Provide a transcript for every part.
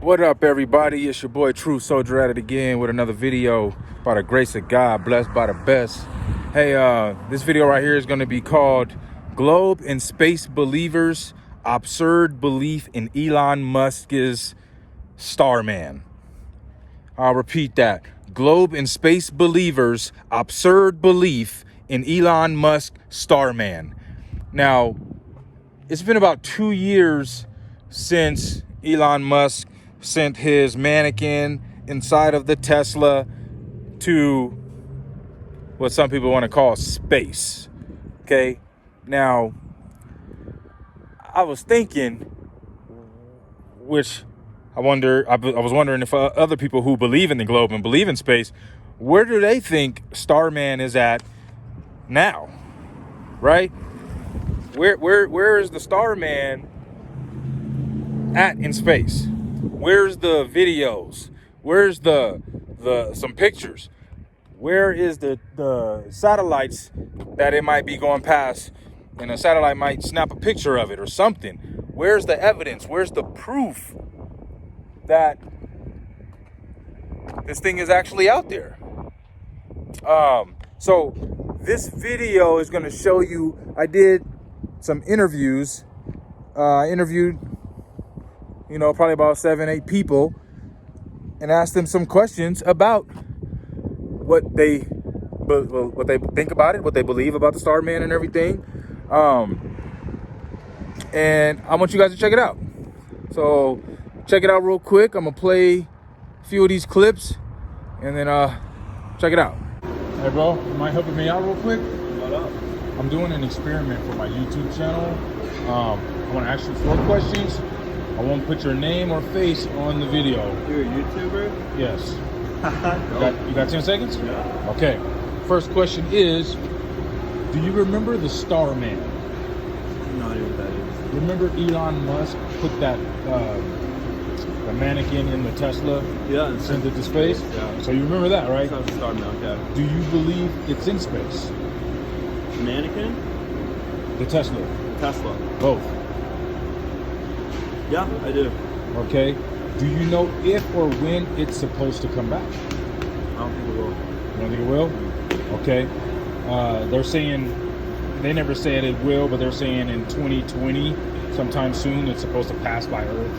What up, everybody? It's your boy True Soldier at it again with another video by the grace of God, blessed by the best. Hey, this video right here is going to be called Globe and Space Believers Absurd Belief in Elon Musk's Starman. I'll repeat that. Globe and Space Believers Absurd Belief in Elon Musk Starman. Now, it's been about 2 years since Elon Musk sent his mannequin inside of the Tesla to what some people want to call space. Okay. Now, I was thinking, which I was wondering if other people who believe in the globe and believe in space, where do they think Starman is at now? Right? Where is the Starman at in space? Where's the videos? Where's the some pictures? Where is the satellites that it might be going past, and a satellite might snap a picture of it or something? Where's the evidence? Where's the proof that this thing is actually out there? So this video is going to show you, I did some interviews. I interviewed, probably about 7-8 people and asked them some questions about what they think about it, what they believe about the Starman and everything. And I want you guys to check it out. So check it out real quick. I'm gonna play a few of these clips and then check it out. Hey bro, you mind helping me out real quick? What up? I'm doing an experiment for my YouTube channel. I want to ask you 4 questions. I won't put your name or face on the video. You're a YouTuber? Yes. No. You got 10 seconds? Yeah. Okay. First question is, do you remember the Starman? No idea what that is. Remember Elon Musk put that the mannequin in the Tesla? Yeah. And sent it to space? Yeah. So you remember that, right? Sounds Starman, okay. Do you believe it's in space? Mannequin? The Tesla? Tesla. Both. Yeah, I do. Okay. Do you know if or when it's supposed to come back? I don't think it will. You don't think it will? Okay. They're saying, they never said it will, but they're saying in 2020, sometime soon, it's supposed to pass by Earth,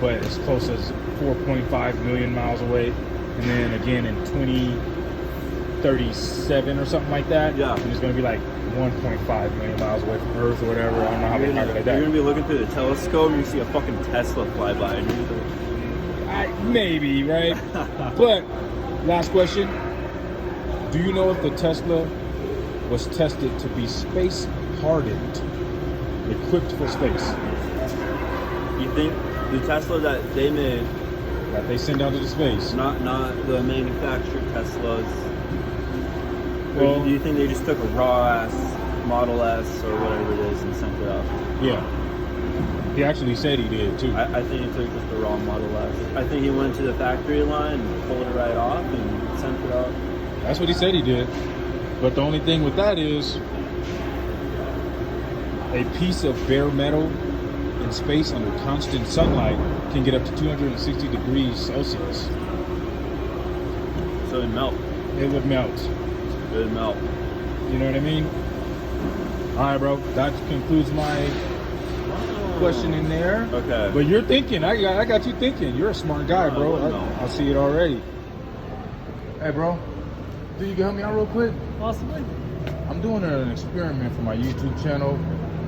but it's close as 4.5 million miles away. And then again in 2037 or something like that. Yeah. And it's going to be like 1.5 million miles away from Earth or whatever. I don't know how they calculate that. You're going to be looking through the telescope and you see a fucking Tesla fly by. And you're like, maybe, right? But, last question. Do you know if the Tesla was tested to be space hardened, equipped for space? you think the Tesla that they made, That they send out to the space? not the manufactured Teslas, Well, or do you think they just took a raw ass Model S or whatever it is and sent it out? yeah. He actually said he did too. I think he took just the raw Model S. I think he went to the factory line and pulled it right off and sent it out. That's what he said he did. But the only thing with that is a piece of bare metal in space under constant sunlight can get up to 260 degrees Celsius. So it'd melt. It would melt. It would melt. You know what I mean? All right, bro. That concludes my question in there. Okay. But you're thinking. I got you thinking. You're a smart guy, bro. I see it already. Hey, bro. Do you help me out real quick? Possibly. I'm doing an experiment for my YouTube channel.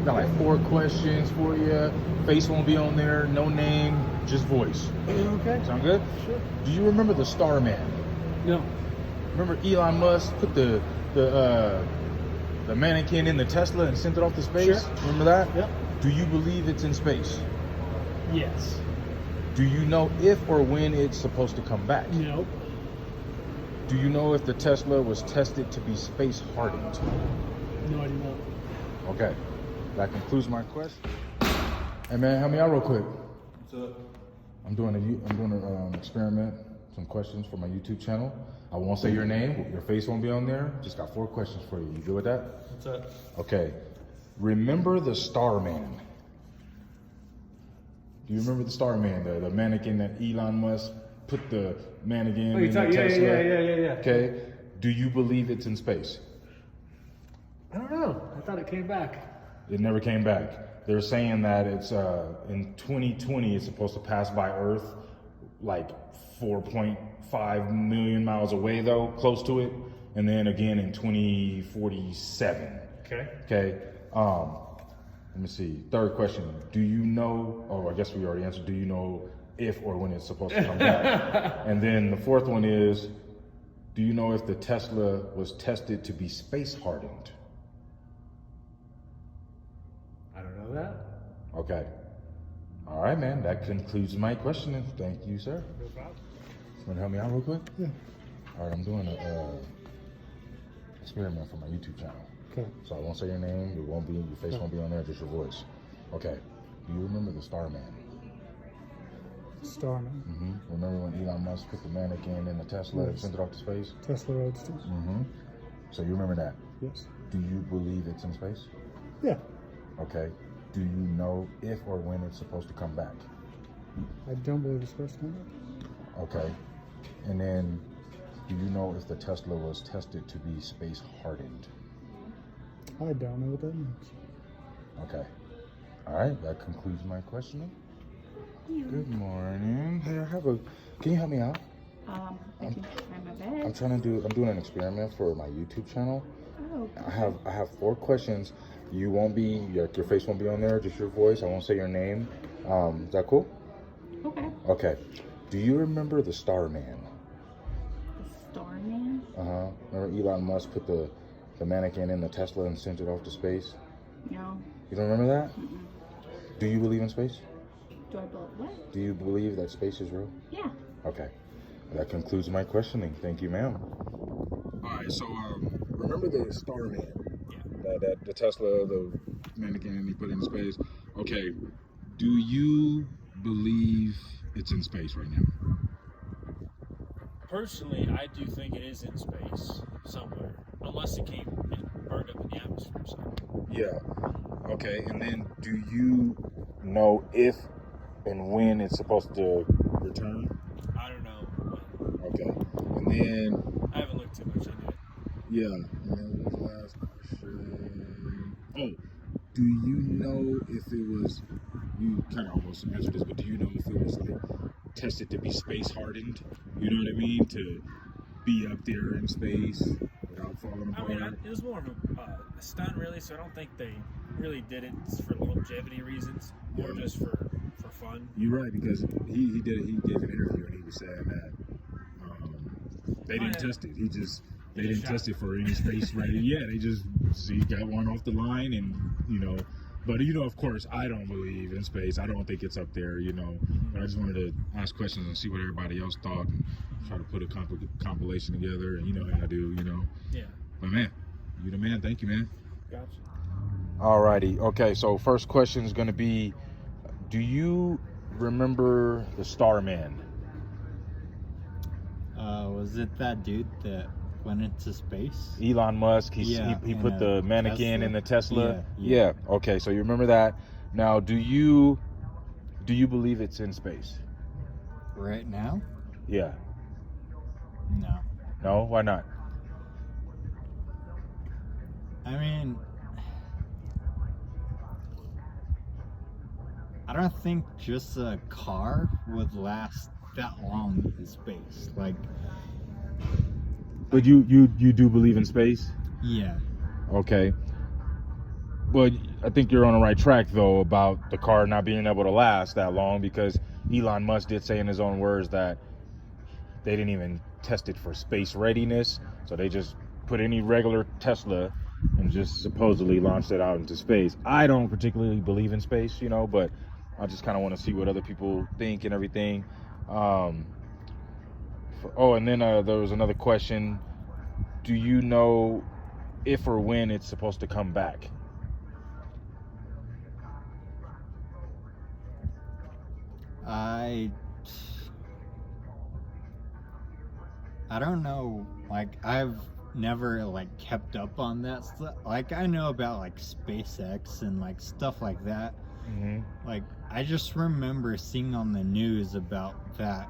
Got like 4 questions for you. Face won't be on there. No name, just voice. Okay. Sound good? Sure. Do you remember the Starman? No. Remember Elon Musk put the mannequin in the Tesla and sent it off to space? Sure. Remember that? Yep. Do you believe it's in space? Yes. Do you know if or when it's supposed to come back? No. Do you know if the Tesla was tested to be space hardened? No, I do not. Okay. That concludes my question. Hey man, help me out real quick. What's up? I'm doing an experiment, some questions for my YouTube channel. I won't say your name, your face won't be on there. Just got 4 questions for you. You good with that? What's up? Okay. Remember the Starman? Do you remember the Starman, the mannequin that Elon Musk put the mannequin Oh, you in talk, the yeah, Tesla? yeah. Okay. Do you believe it's in space? I don't know. I thought it came back. It never came back. They're saying that it's in 2020 it's supposed to pass by Earth like 4.5 million miles away though, close to it, and then again in 2047. Okay. Okay. Let me see. Third question. Do you know, oh, I guess we already answered, do you know if or when it's supposed to come back? And then the fourth one is, do you know if the Tesla was tested to be space hardened? I don't know that. Okay. All right, man. That concludes my questioning. Thank you, sir. No problem. Want to help me out real quick? Yeah. All right, I'm doing a experiment for my YouTube channel. Okay. So I won't say your name. Your face won't be on there. Just your voice. Okay. Do you remember the Starman? Starman. Mm-hmm. Remember when Elon Musk put the mannequin in the Tesla and sent it off to space? Tesla Roadster. Mm-hmm. So you remember that? Yes. Do you believe it's in space? Yeah. Okay. Do you know if or when it's supposed to come back? I don't believe it's supposed to come back. Okay. And then, do you know if the Tesla was tested to be space hardened? I don't know what that means. Okay. All right. That concludes my questioning. Good morning. Hey, can you help me out? I can try my best. I'm doing an experiment for my YouTube channel. Oh, I have 4 questions. You won't be, your face won't be on there, just your voice. I won't say your name. Is that cool? okay. Okay. Do you remember the Starman? The Starman? Uh-huh. Remember Elon Musk put the mannequin in the Tesla and sent it off to space? No. You don't remember that? Mm-mm. Do you believe in space? Do I believe what? Do you believe that space is real? Yeah. Okay. That concludes my questioning. Thank you, ma'am. All right, so remember the Starman? Yeah. The Tesla, the mannequin he put in space. Okay. Do you believe it's in space right now? Personally, I do think it is in space somewhere, unless it came and burned up in the atmosphere or something. Yeah. Okay. And then, do you know if and when it's supposed to return? I don't know. Okay. And then, I haven't looked too much into it. yeah. And then what was the last question? Oh, do you know if it was? You kind of almost answered this, but do you know if it was like tested to be space hardened? You know what I mean? To be up there in space without falling I apart. mean, it was more of a stunt, really, so I don't think they really did it for longevity reasons, or Yeah. just for fun. You're right, because he gave an interview and he was saying that they didn't test it. They didn't test it for any space ready. Yeah, they just got one off the line, and But of course, I don't believe in space. I don't think it's up there. But I just wanted to ask questions and see what everybody else thought, and try to put a compilation together. And you know how I do. Yeah. But man, you the man. Thank you, man. Gotcha. Alrighty. Okay. So first question is going to be, do you remember the Starman? Was it that dude that went into space? Elon Musk. He put the mannequin in the Tesla. Yeah. Okay. So you remember that. Now, do you believe it's in space? Right now? Yeah. No. No? Why not? I mean, I don't think just a car would last that long in space. But you do believe in space? Yeah. Okay. But I think you're on the right track, though, about the car not being able to last that long, because Elon Musk did say in his own words that they didn't even test it for space readiness. So they just put any regular Tesla and just supposedly launched it out into space. I don't particularly believe in space, but I just kind of want to see what other people think and everything. And then there was another question. Do you know if or when it's supposed to come back? I don't know. I've never kept up on that stuff. I know about SpaceX and stuff like that, Mhm. Like, I just remember seeing on the news about that,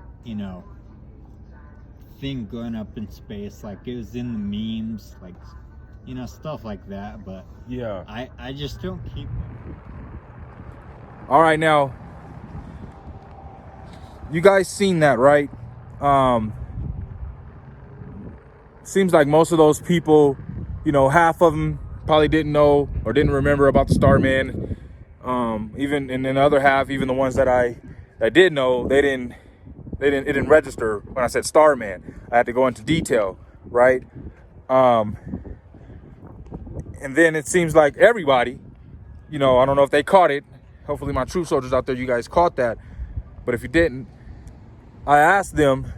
thing going up in space. Like, it was in the memes, like, stuff like that. But Yeah. I just don't keep them. All right, now you guys seen that, right? Seems like most of those people, half of them probably didn't know or didn't remember about the Starman. Even and then the other half, even the ones that did know, it didn't register when I said Starman. I had to go into detail, right? And then it seems like everybody, I don't know if they caught it. Hopefully my true soldiers out there, you guys caught that. But if you didn't, I asked them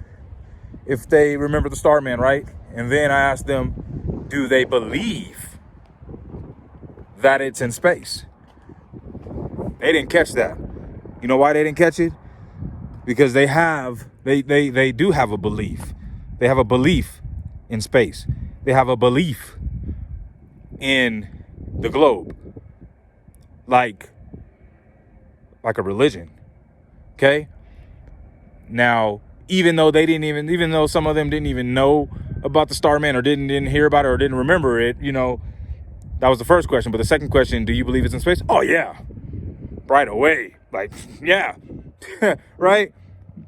if they remember the Starman, right? And then I asked them, do they believe that it's in space? They didn't catch that. You know why they didn't catch it? Because they do have a belief. They have a belief in space. They have a belief in the globe. Like a religion. Okay? Now, even though some of them didn't even know about the Starman or didn't hear about it or didn't remember it, that was the first question. But the second question, do you believe it's in space? Oh yeah. Right away. Like, yeah. Right?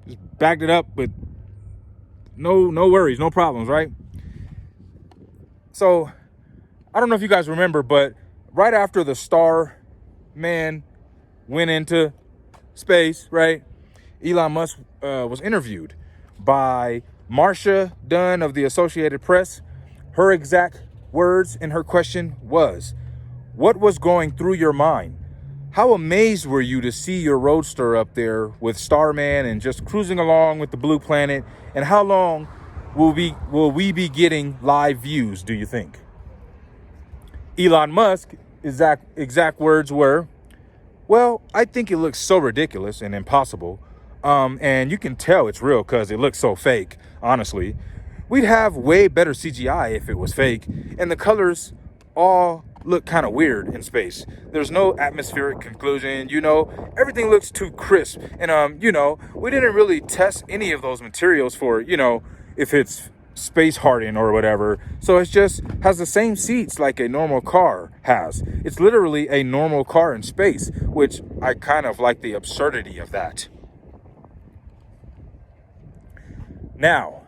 Just backed it up with no worries, no problems, right? So, I don't know if you guys remember, but right after the Starman went into space, right? Elon Musk was interviewed by Marcia Dunn of the Associated Press. Her exact words in her question was, "What was going through your mind? How amazed were you to see your roadster up there with Starman and just cruising along with the blue planet? And how long will we be getting live views, do you think?" Elon Musk exact words were, "Well, I think it looks so ridiculous and impossible. And you can tell it's real because it looks so fake, honestly. We'd have way better CGI if it was fake. And the colors all look kind of weird in space. There's no atmospheric conclusion, everything looks too crisp. And, we didn't really test any of those materials for, if it's space hardened or whatever. So it just has the same seats like a normal car has. It's literally a normal car in space, which I kind of like the absurdity of that." Now,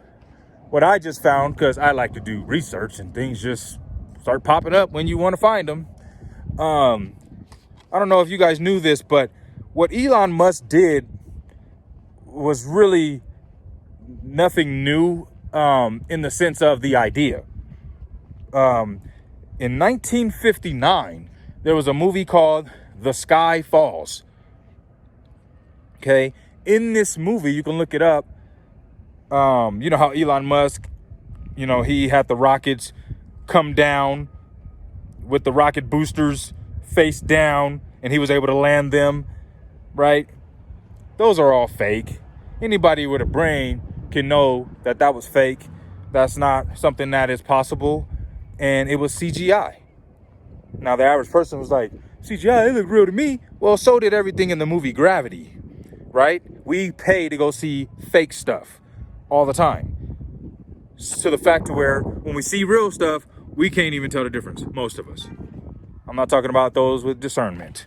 what I just found, because I like to do research and things just start popping up when you want to find them. I don't know if you guys knew this, but what Elon Musk did was really nothing new in the sense of the idea. In 1959, there was a movie called The Sky Falls. Okay, in this movie, you can look it up. You know how Elon Musk, he had the rockets come down with the rocket boosters face down, and he was able to land them, right? Those are all fake. Anybody with a brain can know that that was fake. That's not something that is possible, and it was CGI. Now, the average person was like, "CGI, it looked real to me." Well, so did everything in the movie Gravity, right? We pay to go see fake stuff all the time. To the fact to where when we see real stuff, we can't even tell the difference, most of us. I'm not talking about those with discernment.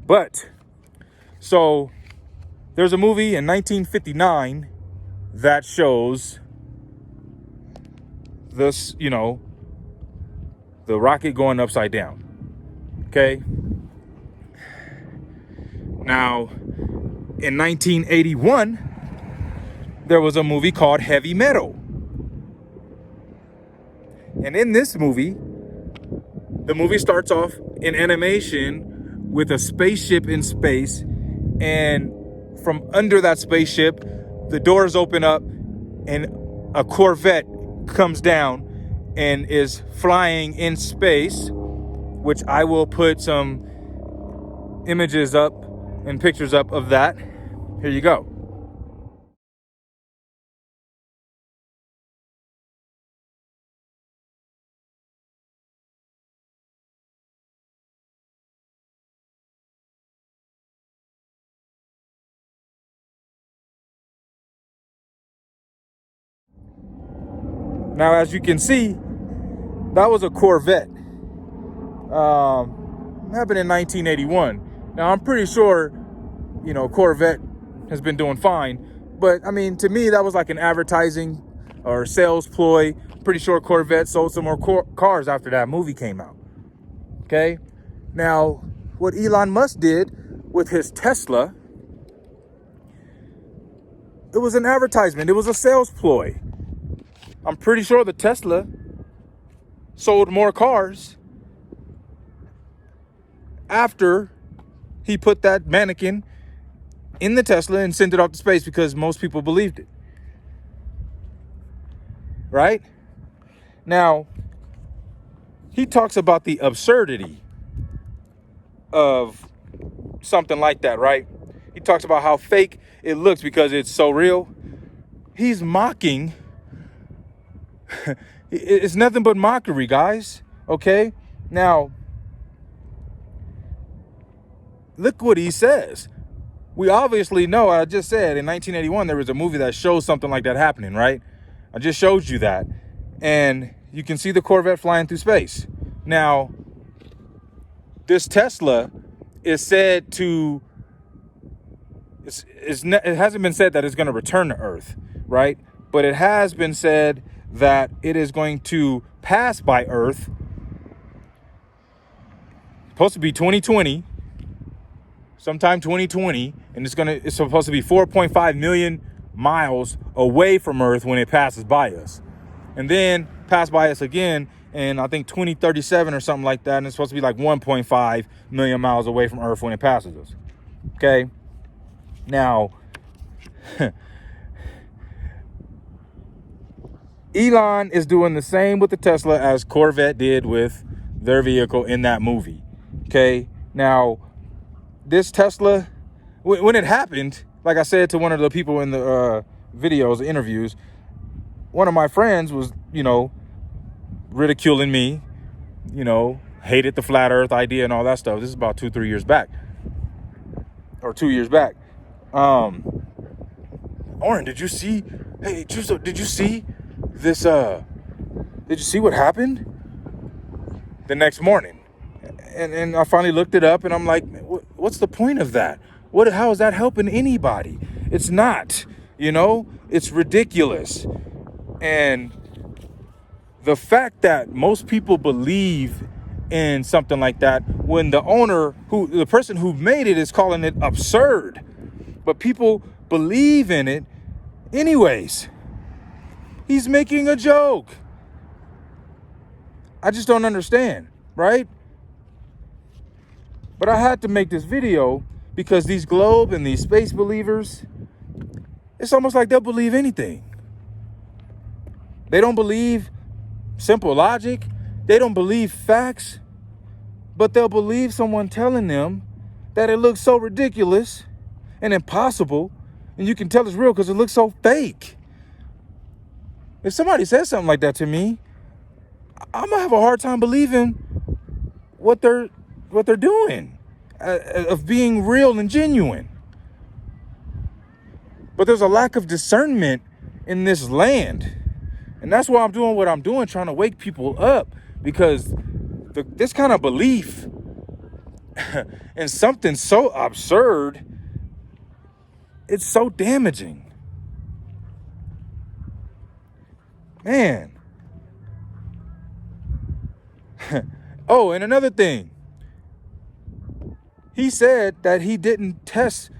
But, so, there's a movie in 1959 that shows this, the rocket going upside down. Okay? Now, in 1981, there was a movie called Heavy Metal. And in this movie, the movie starts off in animation with a spaceship in space, and from under that spaceship, the doors open up and a Corvette comes down and is flying in space, which I will put some images up and pictures up of that. Here you go. Now, as you can see, that was a Corvette. Happened in 1981. Now, I'm pretty sure, you know, Corvette has been doing fine. But, I mean, to me, that was like an advertising or sales ploy. Pretty sure Corvette sold some more cars after that movie came out. Okay? Now, what Elon Musk did with his Tesla, it was an advertisement. It was a sales ploy. I'm pretty sure the Tesla sold more cars after he put that mannequin in the Tesla and sent it off to space because most people believed it. Right? Now, he talks about the absurdity of something like that, right? He talks about how fake it looks because it's so real. He's mocking. It's nothing but mockery, guys. Okay? Now, look what he says. We obviously know, I just said in 1981, there was a movie that shows something like that happening, right? I just showed you that. And you can see the Corvette flying through space. Now, this Tesla is said to, it hasn't been said that it's going to return to Earth, right? But it has been said that it is going to pass by Earth. Supposed to be 2020, sometime 2020, and it's supposed to be 4.5 million miles away from Earth when it passes by us, and then pass by us again in I think 2037 or something like that, and it's supposed to be like 1.5 million miles away from Earth when it passes us. Okay, now Elon is doing the same with the Tesla as Corvette did with their vehicle in that movie. Okay, now this Tesla, when it happened, like I said to one of the people in the videos, interviews, one of my friends was, you know, ridiculing me, you know, hated the flat earth idea and all that stuff. This is about 2 years back. Or 2 years back. Oren, did you see, hey, Justo, did you see this, did you see what happened? The next morning. And I finally looked it up and I'm like, what's the point of that? How is that helping anybody? It's not, you know, it's ridiculous. And the fact that most people believe in something like that when the person who made it is calling it absurd, but people believe in it anyways. He's making a joke. I just don't understand, right? But I had to make this video because these globe and these space believers, it's almost like they'll believe anything. They don't believe simple logic. They don't believe facts, but they'll believe someone telling them that it looks so ridiculous and impossible, and you can tell it's real because it looks so fake. If somebody says something like that to me, I'm gonna have a hard time believing what they're doing, of being real and genuine. But there's a lack of discernment in this land. And that's why I'm doing what I'm doing, trying to wake people up, because this kind of belief in something so absurd, it's so damaging. Man. Oh, and another thing. He said that he didn't test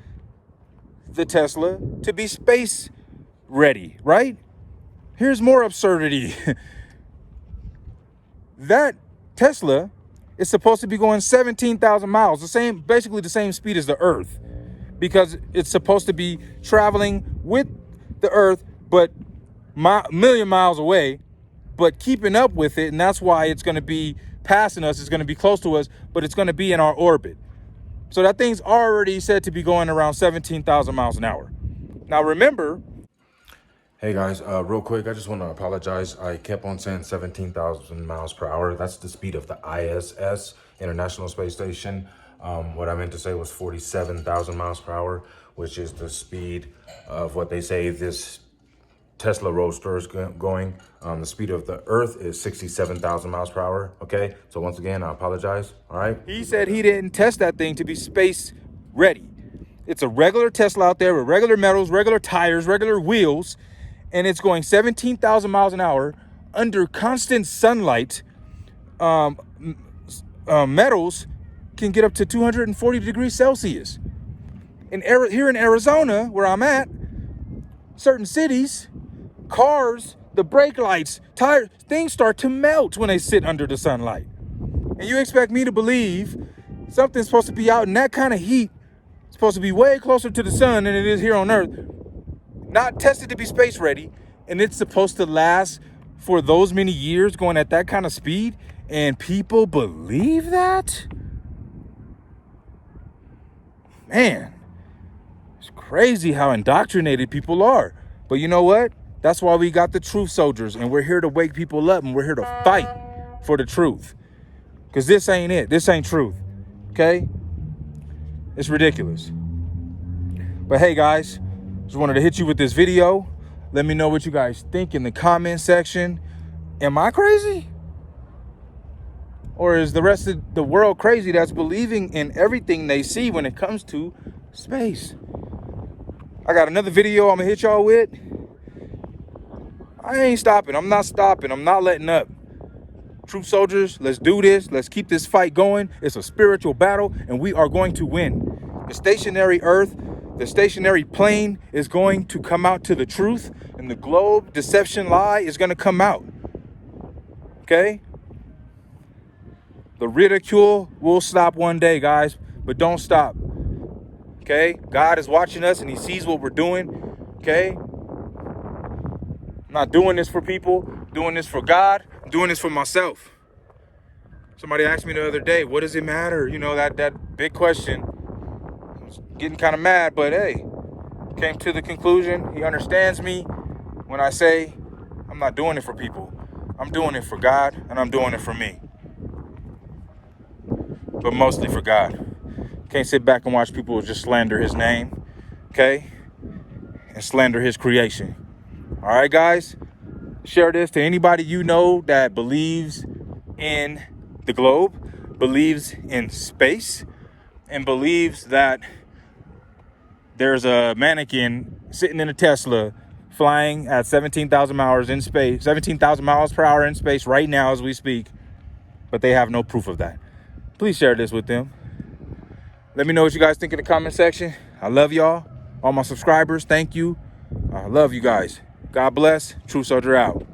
the Tesla to be space ready, right? Here's more absurdity. That Tesla is supposed to be going 17,000 miles, basically the same speed as the Earth, because it's supposed to be traveling with the Earth, but a million miles away, but keeping up with it. And that's why it's going to be passing us. It's going to be close to us, but it's going to be in our orbit. So that thing's already said to be going around 17,000 miles an hour. Now, remember. Hey guys, real quick, I just want to apologize. I kept on saying 17,000 miles per hour. That's the speed of the ISS, International Space Station. What I meant to say was 47,000 miles per hour, which is the speed of what they say this Tesla Roadsters going. The speed of the Earth is 67,000 miles per hour. Okay, so once again, I apologize. All right. He said he didn't test that thing to be space ready. It's a regular Tesla out there with regular metals, regular tires, regular wheels, and it's going 17,000 miles an hour under constant sunlight. Metals can get up to 240 degrees Celsius. Here in Arizona, where I'm at, certain cities, cars, the brake lights, tires, things start to melt when they sit under the sunlight. And you expect me to believe something's supposed to be out in that kind of heat, supposed to be way closer to the sun than it is here on Earth, not tested to be space ready, and it's supposed to last for those many years going at that kind of speed, and people believe that? Man, it's crazy how indoctrinated people are. But you know what? That's why we got the truth soldiers, and we're here to wake people up, and we're here to fight for the truth. Because this ain't it. This ain't truth. Okay? It's ridiculous. But hey, guys, just wanted to hit you with this video. Let me know what you guys think in the comment section. Am I crazy? Or is the rest of the world crazy that's believing in everything they see when it comes to space? I got another video I'm gonna hit y'all with. I ain't stopping. I'm not stopping. I'm not letting up. Troop soldiers, let's do this. Let's keep this fight going. It's a spiritual battle, and we are going to win. The stationary Earth, the stationary plane is going to come out to the truth, and the globe deception lie is going to come out. Okay? The ridicule will stop one day, guys, but don't stop. Okay? God is watching us, and he sees what we're doing. Okay? I'm not doing this for people, doing this for God, I'm doing this for myself. Somebody asked me the other day, what does it matter? You know, that big question. I was getting kind of mad, but hey, came to the conclusion, he understands me when I say I'm not doing it for people. I'm doing it for God, and I'm doing it for me. But mostly for God. Can't sit back and watch people just slander his name, okay? And slander his creation. All right, guys? Share this to anybody you know that believes in the globe, believes in space, and believes that there's a mannequin sitting in a Tesla flying at 17,000 miles in space, 17,000 miles per hour in space right now as we speak, but they have no proof of that. Please share this with them. Let me know what you guys think in the comment section. I love y'all. All my subscribers, thank you. I love you guys. God bless. True Soldier out.